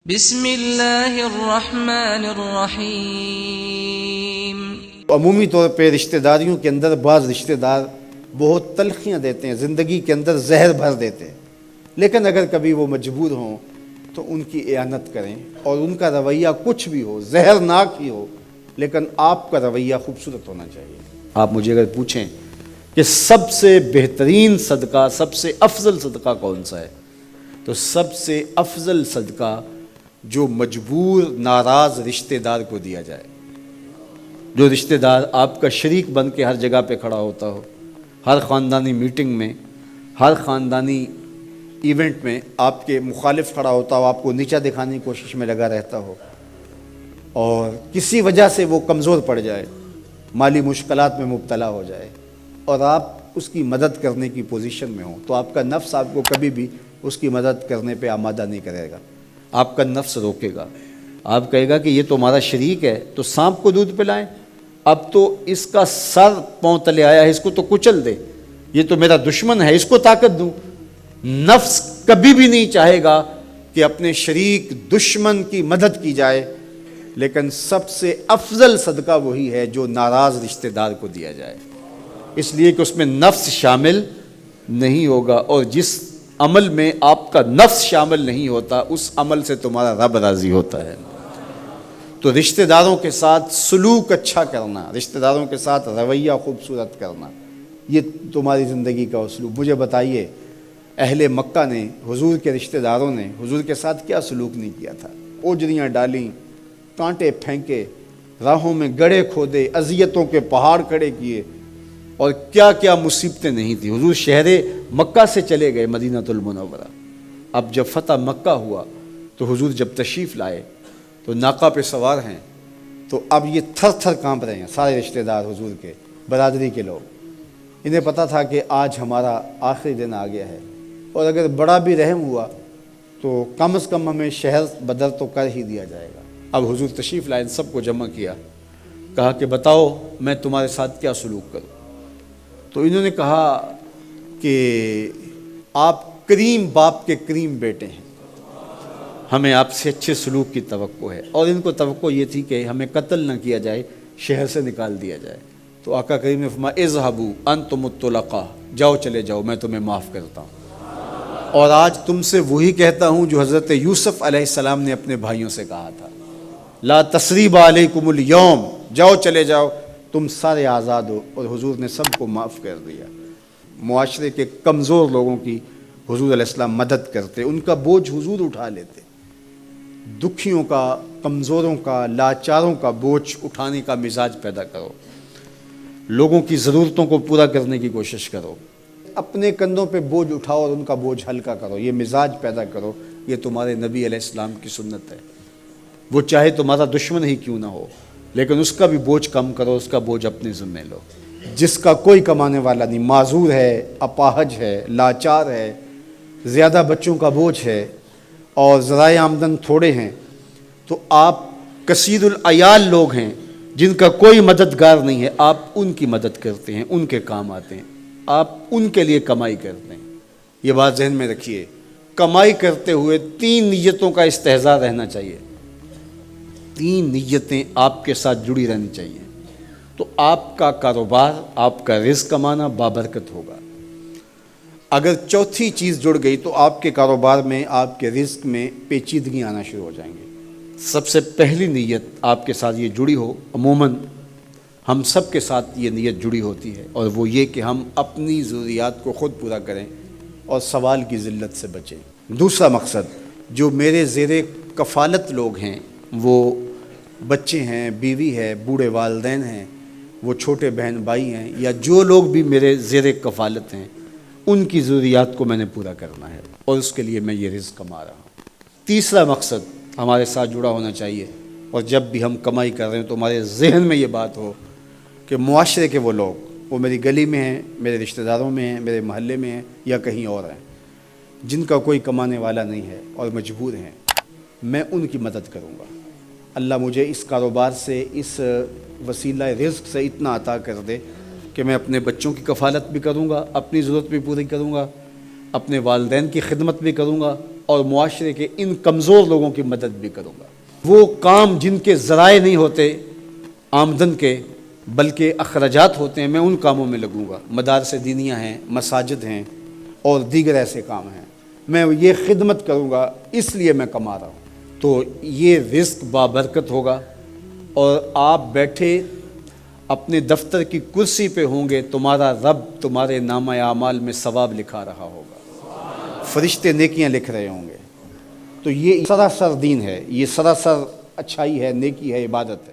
بسم اللہ الرحمن الرحیم۔ عمومی طور پہ رشتہ داریوں کے اندر بعض رشتہ دار بہت تلخیاں دیتے ہیں، زندگی کے اندر زہر بھر دیتے ہیں، لیکن اگر کبھی وہ مجبور ہوں تو ان کی اعانت کریں، اور ان کا رویہ کچھ بھی ہو، زہرناک ہی ہو، لیکن آپ کا رویہ خوبصورت ہونا چاہیے۔ آپ مجھے اگر پوچھیں کہ سب سے بہترین صدقہ، سب سے افضل صدقہ کون سا ہے، تو سب سے افضل صدقہ جو مجبور ناراض رشتہ دار کو دیا جائے، جو رشتہ دار آپ کا شریک بن کے ہر جگہ پہ کھڑا ہوتا ہو، ہر خاندانی میٹنگ میں، ہر خاندانی ایونٹ میں آپ کے مخالف کھڑا ہوتا ہو، آپ کو نیچا دکھانے کی کوشش میں لگا رہتا ہو، اور کسی وجہ سے وہ کمزور پڑ جائے، مالی مشکلات میں مبتلا ہو جائے، اور آپ اس کی مدد کرنے کی پوزیشن میں ہوں، تو آپ کا نفس آپ کو کبھی بھی اس کی مدد کرنے پہ آمادہ نہیں کرے گا، آپ کا نفس روکے گا، آپ کہے گا کہ یہ تو ہمارا شریک ہے، تو سانپ کو دودھ پلائیں، اب تو اس کا سر پاؤں تلے آیا ہے، اس کو تو کچل دے، یہ تو میرا دشمن ہے، اس کو طاقت دوں۔ نفس کبھی بھی نہیں چاہے گا کہ اپنے شریک دشمن کی مدد کی جائے، لیکن سب سے افضل صدقہ وہی ہے جو ناراض رشتہ دار کو دیا جائے، اس لیے کہ اس میں نفس شامل نہیں ہوگا، اور جس عمل میں آپ کا نفس شامل نہیں ہوتا اس عمل سے تمہارا رب راضی ہوتا ہے۔ تو رشتہ داروں کے ساتھ سلوک اچھا کرنا، رشتہ داروں کے ساتھ رویہ خوبصورت کرنا، یہ تمہاری زندگی کا اسلوب۔ مجھے بتائیے اہل مکہ نے، حضور کے رشتہ داروں نے حضور کے ساتھ کیا سلوک نہیں کیا تھا؟ اوجریاں ڈالیں، کانٹے پھینکے، راہوں میں گڑھے کھودے، اذیتوں کے پہاڑ کھڑے کیے، اور کیا کیا مصیبتیں نہیں تھیں۔ حضور شہر مکہ سے چلے گئے مدینہ المنورہ۔ اب جب فتح مکہ ہوا تو حضور جب تشریف لائے تو ناقہ پہ سوار ہیں، تو اب یہ تھر تھر کانپ رہے ہیں سارے رشتہ دار حضور کے، برادری کے لوگ۔ انہیں پتہ تھا کہ آج ہمارا آخری دن آ گیا ہے، اور اگر بڑا بھی رحم ہوا تو کم از کم ہمیں شہر بدر تو کر ہی دیا جائے گا۔ اب حضور تشریف لائے، سب کو جمع کیا، کہا کہ بتاؤ میں تمہارے ساتھ کیا سلوک کروں؟ تو انہوں نے کہا کہ آپ کریم باپ کے کریم بیٹے ہیں، ہمیں آپ سے اچھے سلوک کی توقع ہے، اور ان کو توقع یہ تھی کہ ہمیں قتل نہ کیا جائے، شہر سے نکال دیا جائے۔ تو آقا کریم نے فرمایا اذهبوا انتم الطلقاء، جاؤ چلے جاؤ، میں تمہیں معاف کرتا ہوں۔ اور آج تم سے وہی کہتا ہوں جو حضرت یوسف علیہ السلام نے اپنے بھائیوں سے کہا تھا، لا تثریب علیکم اليوم، جاؤ چلے جاؤ، تم سارے آزاد ہو۔ اور حضور نے سب کو معاف کر دیا۔ معاشرے کے کمزور لوگوں کی حضور علیہ السلام مدد کرتے، ان کا بوجھ حضور اٹھا لیتے۔ دکھیوں کا، کمزوروں کا، لاچاروں کا بوجھ اٹھانے کا مزاج پیدا کرو، لوگوں کی ضرورتوں کو پورا کرنے کی کوشش کرو، اپنے کندھوں پہ بوجھ اٹھاؤ اور ان کا بوجھ ہلکا کرو، یہ مزاج پیدا کرو۔ یہ تمہارے نبی علیہ السلام کی سنت ہے۔ وہ چاہے تمہارا دشمن ہی کیوں نہ ہو، لیکن اس کا بھی بوجھ کم کرو، اس کا بوجھ اپنے ذمہ لو۔ جس کا کوئی کمانے والا نہیں، معذور ہے، اپاہج ہے، لاچار ہے، زیادہ بچوں کا بوجھ ہے، اور ذرائع آمدن تھوڑے ہیں، تو آپ کثیر العیال لوگ ہیں جن کا کوئی مددگار نہیں ہے، آپ ان کی مدد کرتے ہیں، ان کے کام آتے ہیں، آپ ان کے لیے کمائی کرتے ہیں۔ یہ بات ذہن میں رکھیے، کمائی کرتے ہوئے 3 نیتوں کا استحضار رہنا چاہیے، 3 نیتیں آپ کے ساتھ جڑی رہنی چاہیے، تو آپ کا کاروبار، آپ کا رزق کمانا بابرکت ہوگا۔ اگر چوتھی چیز جڑ گئی تو آپ کے کاروبار میں، آپ کے رزق میں پیچیدگیاں آنا شروع ہو جائیں گے۔ سب سے پہلی نیت آپ کے ساتھ یہ جڑی ہو، عموماً ہم سب کے ساتھ یہ نیت جڑی ہوتی ہے، اور وہ یہ کہ ہم اپنی ضروریات کو خود پورا کریں اور سوال کی ذلت سے بچیں۔ دوسرا مقصد، جو میرے زیر کفالت لوگ ہیں، وہ بچے ہیں، بیوی ہے، بوڑھے والدین ہیں، وہ چھوٹے بہن بھائی ہیں، یا جو لوگ بھی میرے زیر کفالت ہیں، ان کی ضروریات کو میں نے پورا کرنا ہے، اور اس کے لیے میں یہ رزق کما رہا ہوں۔ تیسرا مقصد ہمارے ساتھ جڑا ہونا چاہیے، اور جب بھی ہم کمائی کر رہے ہیں تو ہمارے ذہن میں یہ بات ہو کہ معاشرے کے وہ لوگ، وہ میری گلی میں ہیں، میرے رشتہ داروں میں ہیں، میرے محلے میں ہیں، یا کہیں اور ہیں، جن کا کوئی کمانے والا نہیں ہے اور مجبور ہیں، میں ان کی مدد کروں گا۔ اللہ مجھے اس کاروبار سے، اس وسیلہ رزق سے اتنا عطا کر دے کہ میں اپنے بچوں کی کفالت بھی کروں گا، اپنی ضرورت بھی پوری کروں گا، اپنے والدین کی خدمت بھی کروں گا، اور معاشرے کے ان کمزور لوگوں کی مدد بھی کروں گا۔ وہ کام جن کے ذرائع نہیں ہوتے آمدن کے بلکہ اخراجات ہوتے ہیں، میں ان کاموں میں لگوں گا۔ مدارس دینیاں ہیں، مساجد ہیں اور دیگر ایسے کام ہیں، میں یہ خدمت کروں گا، اس لیے میں کما رہا ہوں۔ تو یہ رزق بابرکت ہوگا، اور آپ بیٹھے اپنے دفتر کی کرسی پہ ہوں گے، تمہارا رب تمہارے نامہ اعمال میں ثواب لکھا رہا ہوگا، فرشتے نیکیاں لکھ رہے ہوں گے۔ تو یہ سراسر دین ہے، یہ سراسر اچھائی ہے، نیکی ہے، عبادت ہے۔